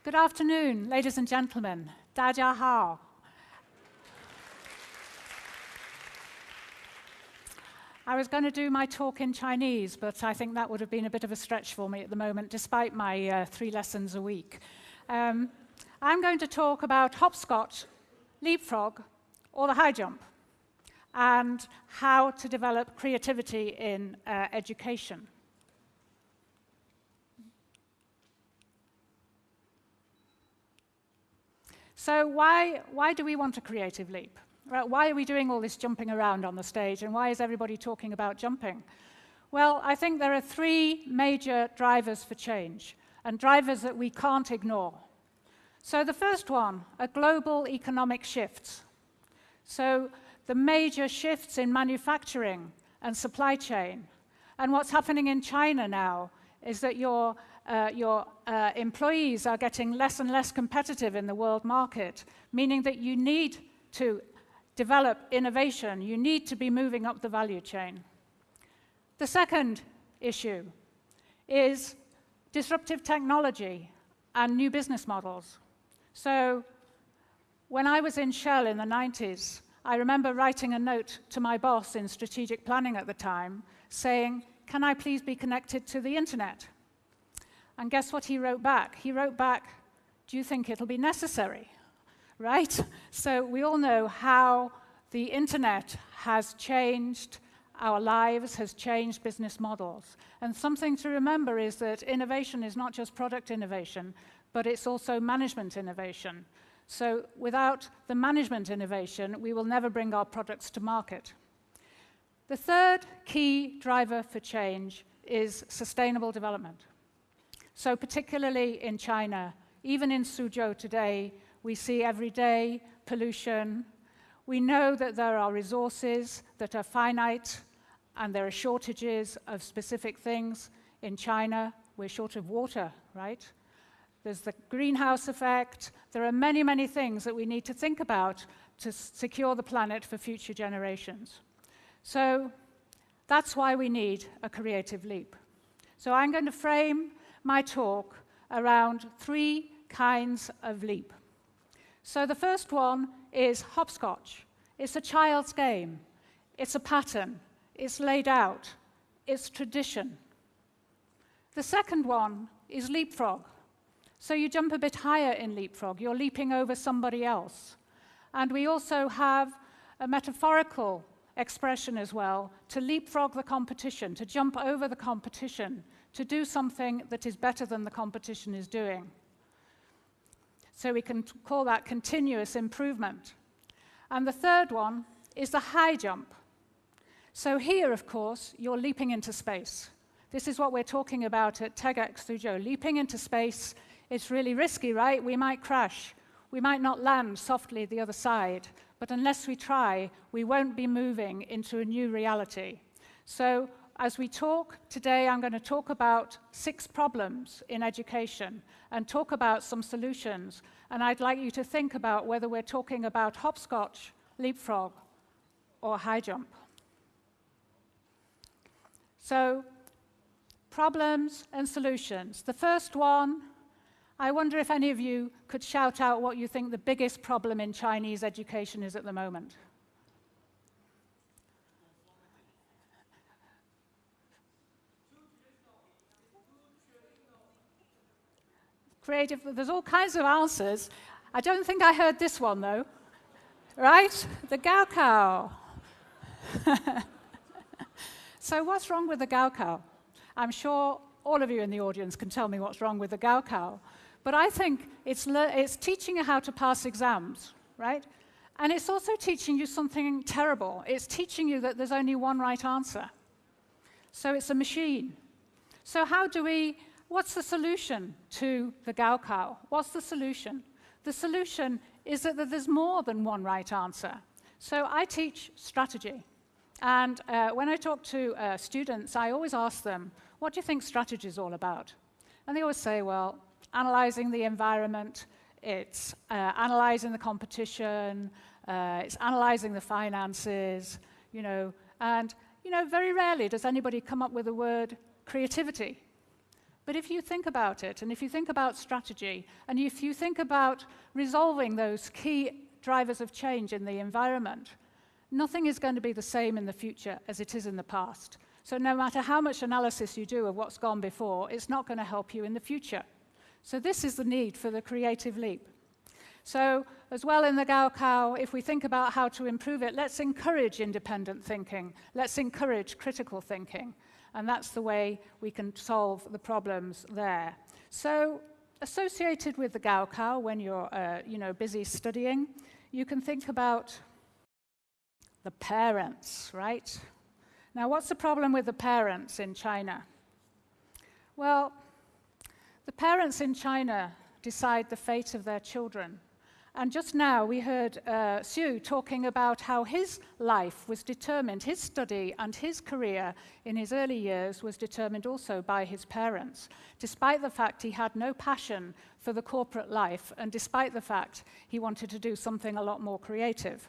Good afternoon, ladies and gentlemen. 大家好. I was going to do my talk in Chinese, but I think that would have been a bit of a stretch for me at the moment, despite my 3 lessons a week. I'm going to talk about hopscotch, leapfrog, or the high jump, and how to develop creativity in education. So why do we want a creative leap? Right, why are we doing all this jumping around on the stage, and why is everybody talking about jumping? Well, I think there are 3 major drivers for change, and drivers that we can't ignore. So the first one are global economic shifts. So the major shifts in manufacturing and supply chain. And what's happening in China now is that your employees are getting less and less competitive in the world market, meaning that you need to develop innovation, you need to be moving up the value chain. The second issue is disruptive technology and new business models. So when I was in Shell in the 90s, I remember writing a note to my boss in strategic planning at the time, saying, "Can I please be connected to the internet?" And guess what he wrote back? He wrote back, "Do you think it'll be necessary?" Right? So we all know how the internet has changed our lives, has changed business models. And something to remember is that innovation is not just product innovation, but it's also management innovation. So without the management innovation, we will never bring our products to market. The third key driver for change is sustainable development. So particularly in China, even in Suzhou today, we see everyday pollution. We know that there are resources that are finite, and there are shortages of specific things. In China, we're short of water, right? There's the greenhouse effect. There are many, many things that we need to think about to secure the planet for future generations. So that's why we need a creative leap. So I'm going to frame my talk around 3 kinds of leap. So the first one is hopscotch. It's a child's game. It's a pattern. It's laid out. It's tradition. The second one is leapfrog. So you jump a bit higher in leapfrog. You're leaping over somebody else. And we also have a metaphorical expression as well, to leapfrog the competition, to jump over the competition, to do something that is better than the competition is doing. So we can call that continuous improvement. And the third one is the high jump. So here, of course, you're leaping into space. This is what we're talking about at TEDxSuzhou. Leaping into space, it's really risky, right? We might crash. We might not land softly the other side. But unless we try, we won't be moving into a new reality. So as we talk today, I'm going to talk about 6 problems in education and talk about some solutions. And I'd like you to think about whether we're talking about hopscotch, leapfrog, or high jump. So, problems and solutions. The first one, I wonder if any of you could shout out what you think the biggest problem in Chinese education is at the moment. Creative, there's all kinds of answers. I don't think I heard this one, though. Right? The Gaokao. So what's wrong with the Gaokao? I'm sure all of you in the audience can tell me what's wrong with the Gaokao. But I think it's teaching you how to pass exams, right? And it's also teaching you something terrible. It's teaching you that there's only one right answer. So it's a machine. So what's the solution to the Gaokao? What's the solution? The solution is that there's more than one right answer. So I teach strategy. And when I talk to students, I always ask them, what do you think strategy is all about? And they always say, well, analyzing the environment, it's analyzing the competition, it's analyzing the finances, and very rarely does anybody come up with the word creativity. But if you think about it, and if you think about strategy, and if you think about resolving those key drivers of change in the environment, nothing is going to be the same in the future as it is in the past. So no matter how much analysis you do of what's gone before, it's not going to help you in the future. So this is the need for the creative leap. So as well in the Gaokao, if we think about how to improve it, let's encourage independent thinking. Let's encourage critical thinking. And that's the way we can solve the problems there. So associated with the Gaokao, when you're busy studying, you can think about the parents, right? Now, what's the problem with the parents in China? Well, the parents in China decide the fate of their children. And just now we heard Xu talking about how his life was determined, his study and his career in his early years was determined also by his parents, despite the fact he had no passion for the corporate life and despite the fact he wanted to do something a lot more creative.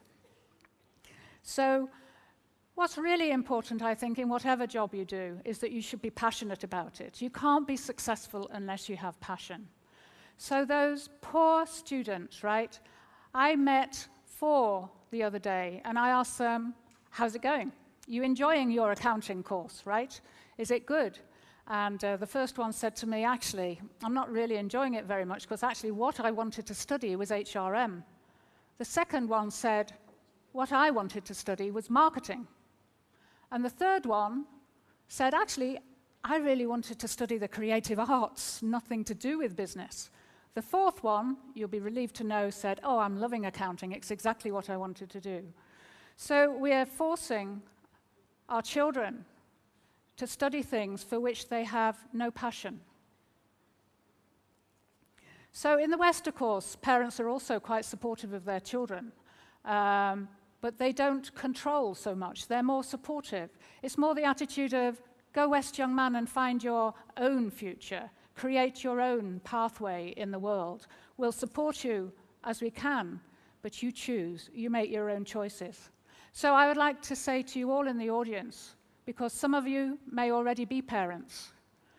So what's really important, I think, in whatever job you do is that you should be passionate about it. You can't be successful unless you have passion. So those poor students, right? I met 4 the other day, and I asked them, how's it going? You enjoying your accounting course, right? Is it good? And the first one said to me, actually, I'm not really enjoying it very much, because actually what I wanted to study was HRM. The second one said, what I wanted to study was marketing. And the third one said, actually, I really wanted to study the creative arts, nothing to do with business. The fourth one, you'll be relieved to know, said, oh, I'm loving accounting. It's exactly what I wanted to do. So we are forcing our children to study things for which they have no passion. So in the West, of course, parents are also quite supportive of their children. But they don't control so much. They're more supportive. It's more the attitude of, go west, young man, and find your own future. Create your own pathway in the world. We'll support you as we can, but you choose. You make your own choices. So I would like to say to you all in the audience, because some of you may already be parents,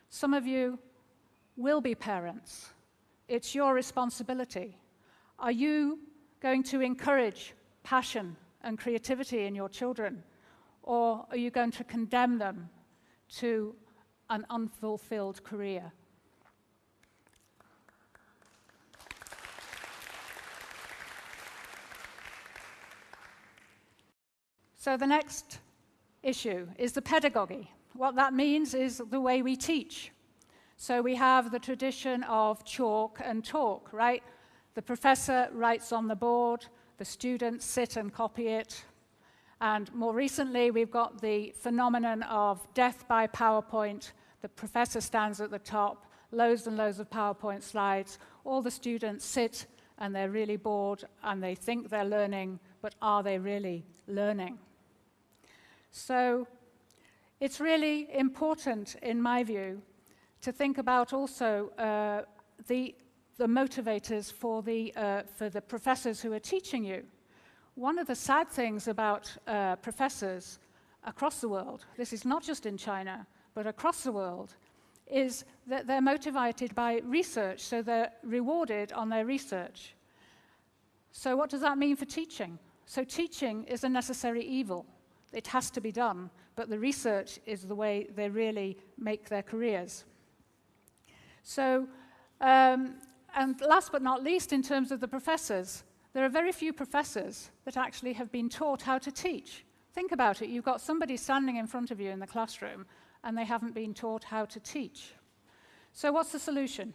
some of you will be parents. It's your responsibility. Are you going to encourage passion and creativity in your children, or are you going to condemn them to an unfulfilled career? So the next issue is the pedagogy. What that means is the way we teach. So we have the tradition of chalk and talk, right? The professor writes on the board, the students sit and copy it. And more recently, we've got the phenomenon of death by PowerPoint. The professor stands at the top, loads and loads of PowerPoint slides. All the students sit and they're really bored and they think they're learning, but are they really learning? So it's really important, in my view, to think about also the motivators for the professors who are teaching you. One of the sad things about professors across the world, this is not just in China, but across the world, is that they're motivated by research, so they're rewarded on their research. So what does that mean for teaching? So teaching is a necessary evil. It has to be done, but the research is the way they really make their careers. So, and last but not least, in terms of the professors, there are very few professors that actually have been taught how to teach. Think about it. You've got somebody standing in front of you in the classroom, and they haven't been taught how to teach. So what's the solution?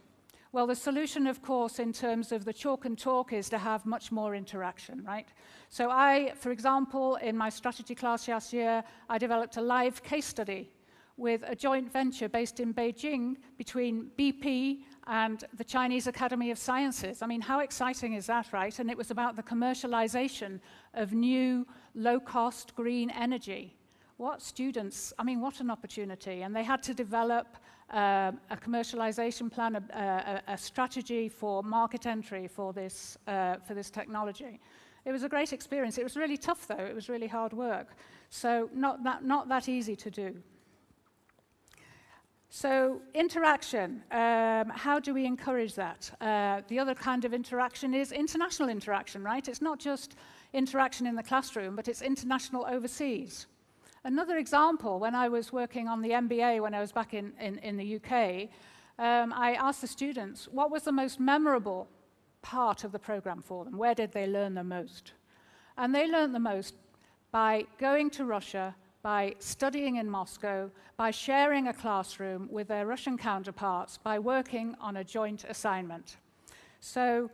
Well, the solution, of course, in terms of the chalk and talk is to have much more interaction, right? So I, for example, in my strategy class last year, I developed a live case study with a joint venture based in Beijing between BP and the Chinese Academy of Sciences. I mean, how exciting is that, right? And it was about the commercialization of new, low-cost green energy. What students, I mean, what an opportunity. And they had to develop a commercialization plan, a strategy for market entry for this technology. It was a great experience. It was really tough, though. It was really hard work. So not that easy to do. So interaction, how do we encourage that? The other kind of interaction is international interaction, right? It's not just interaction in the classroom, but it's international overseas. Another example, when I was working on the MBA when I was back in the UK, I asked the students, what was the most memorable part of the program for them? Where did they learn the most? And they learned the most by going to Russia, by studying in Moscow, by sharing a classroom with their Russian counterparts, by working on a joint assignment. So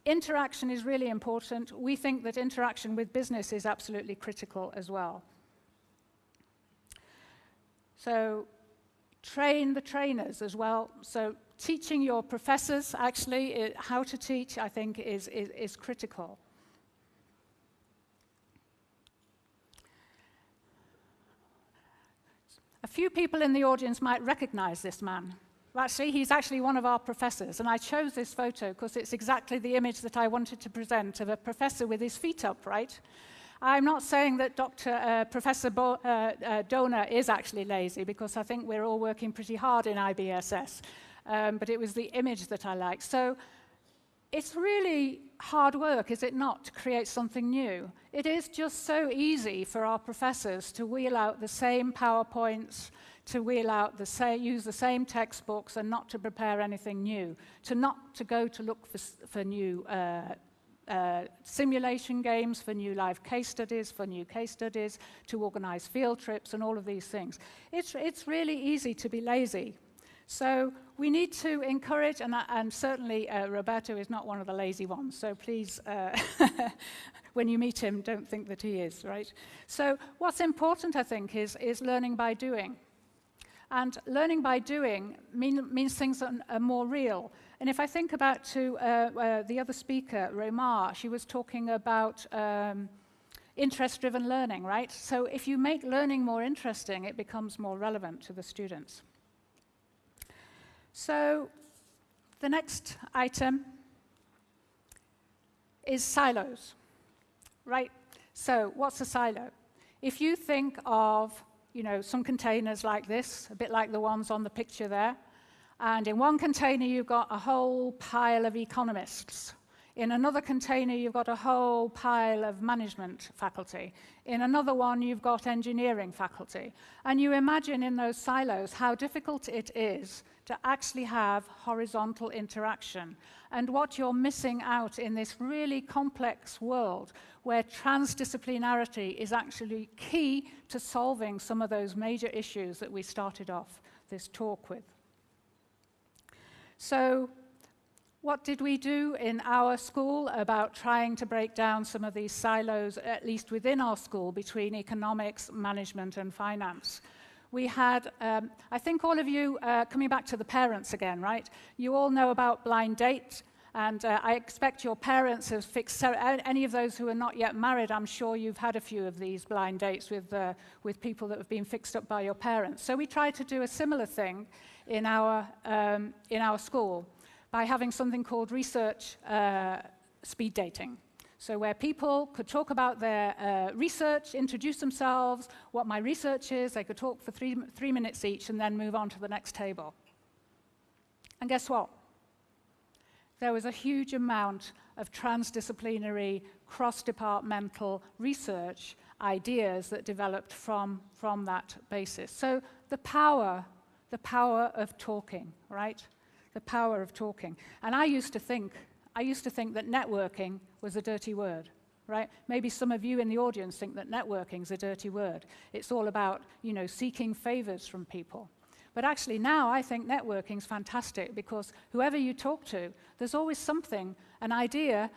interaction is really important. We think that interaction with business is absolutely critical as well. So train the trainers as well. So teaching your professors, actually, how to teach, I think, is critical. A few people in the audience might recognize this man. Actually, he's actually one of our professors, and I chose this photo because it's exactly the image that I wanted to present of a professor with his feet upright. I'm not saying that Professor Donor is actually lazy, because I think we're all working pretty hard in IBSS, but it was the image that I liked. So it's really hard work, is it not, to create something new? It is just so easy for our professors to wheel out the same PowerPoints, to wheel out use the same textbooks and not to prepare anything new, to go to look for new simulation games, for new live case studies, to organize field trips and all of these things. It's really easy to be lazy. So we need to encourage, and certainly Roberto is not one of the lazy ones, so please, when you meet him, don't think that he is, right? So what's important, I think, is learning by doing. And learning by doing means things are more real. And if I think about the other speaker, Romar, she was talking about interest-driven learning, right? So if you make learning more interesting, it becomes more relevant to the students. So the next item is silos, right? So what's a silo? If you think of, some containers like this, a bit like the ones on the picture there, and in one container you've got a whole pile of economists. In another container you've got a whole pile of management faculty. In another one you've got engineering faculty. And you imagine in those silos how difficult it is to actually have horizontal interaction. And what you're missing out in this really complex world where transdisciplinarity is actually key to solving some of those major issues that we started off this talk with. So what did we do in our school about trying to break down some of these silos, at least within our school, between economics, management, and finance? We had, I think all of you, coming back to the parents again, right? You all know about blind date, and I expect your parents have fixed, any of those who are not yet married, I'm sure you've had a few of these blind dates with people that have been fixed up by your parents. So we tried to do a similar thing in our school by having something called research speed dating. So where people could talk about their research, introduce themselves, what my research is, they could talk for three minutes each and then move on to the next table. And guess what? There was a huge amount of transdisciplinary, cross-departmental research ideas that developed from that basis. So the power of talking, right? The power of talking. And I used to think that networking was a dirty word, right? Maybe some of you in the audience think that networking is a dirty word. It's all about, seeking favors from people. But actually now I think networking is fantastic because whoever you talk to, there's always something, an idea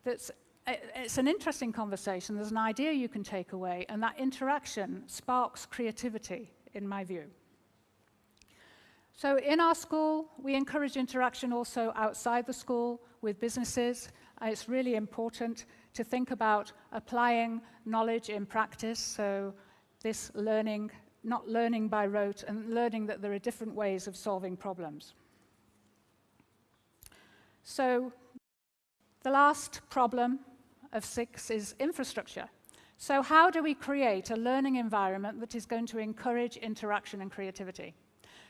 it's an interesting conversation. There's an idea you can take away, and that interaction sparks creativity, in my view. So in our school, we encourage interaction also outside the school with businesses. It's really important to think about applying knowledge in practice, so this learning, not learning by rote, and learning that there are different ways of solving problems. So the last problem of 6 is infrastructure. So how do we create a learning environment that is going to encourage interaction and creativity?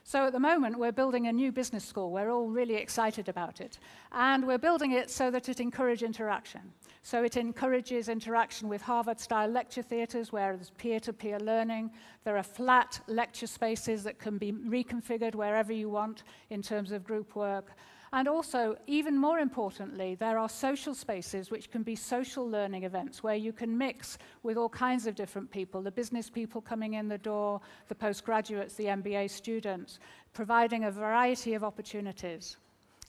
So at the moment, we're building a new business school. We're all really excited about it. And we're building it so that it encourages interaction. So it encourages interaction with Harvard-style lecture theatres, where there's peer-to-peer learning. There are flat lecture spaces that can be reconfigured wherever you want in terms of group work. And also, even more importantly, there are social spaces which can be social learning events where you can mix with all kinds of different people, the business people coming in the door, the postgraduates, the MBA students, providing a variety of opportunities.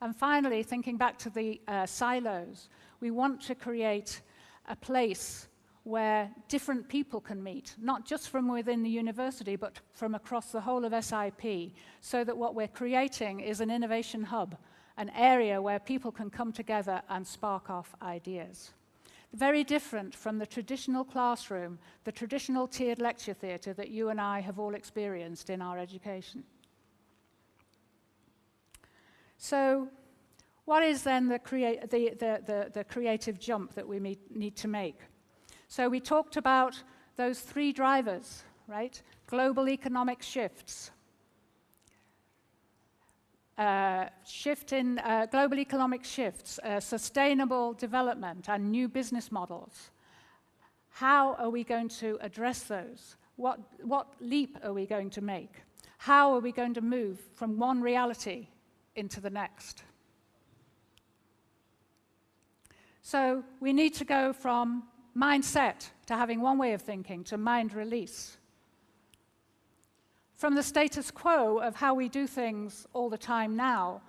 And finally, thinking back to the silos, we want to create a place where different people can meet, not just from within the university, but from across the whole of SIP, so that what we're creating is an innovation hub, an area where people can come together and spark off ideas. Very different from the traditional classroom, the traditional tiered lecture theatre that you and I have all experienced in our education. So, what is then the creative jump that we need to make? So we talked about those three drivers, right? Global economic shifts, global economic shifts, sustainable development, and new business models. How are we going to address those? What leap are we going to make? How are we going to move from one reality into the next? So we need to go from mindset to having one way of thinking to mind release. From the status quo of how we do things all the time now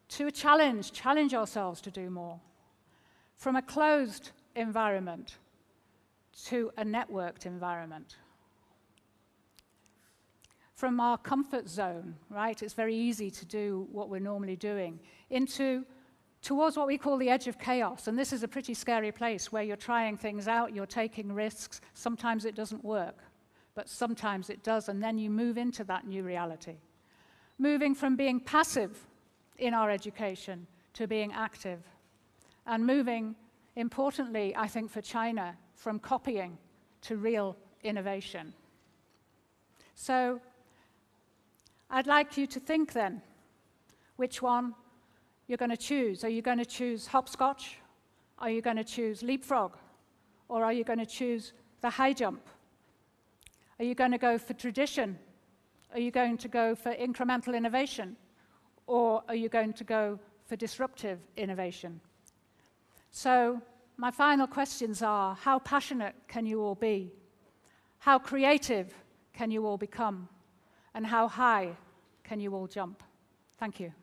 to a challenge ourselves to do more. From a closed environment to a networked environment. From our comfort zone, right? It's very easy to do what we're normally doing, towards what we call the edge of chaos. And this is a pretty scary place where you're trying things out, you're taking risks. Sometimes it doesn't work, but sometimes it does, and then you move into that new reality. Moving from being passive in our education to being active. And moving, importantly, I think for China, from copying to real innovation. So I'd like you to think then, which one you're going to choose. Are you going to choose Hopscotch? Are you going to choose leapfrog? Or are you going to choose the high jump? Are you going to go for tradition? Are you going to go for incremental innovation? Or are you going to go for disruptive innovation? So my final questions are, how passionate can you all be? How creative can you all become? And how high can you all jump? Thank you.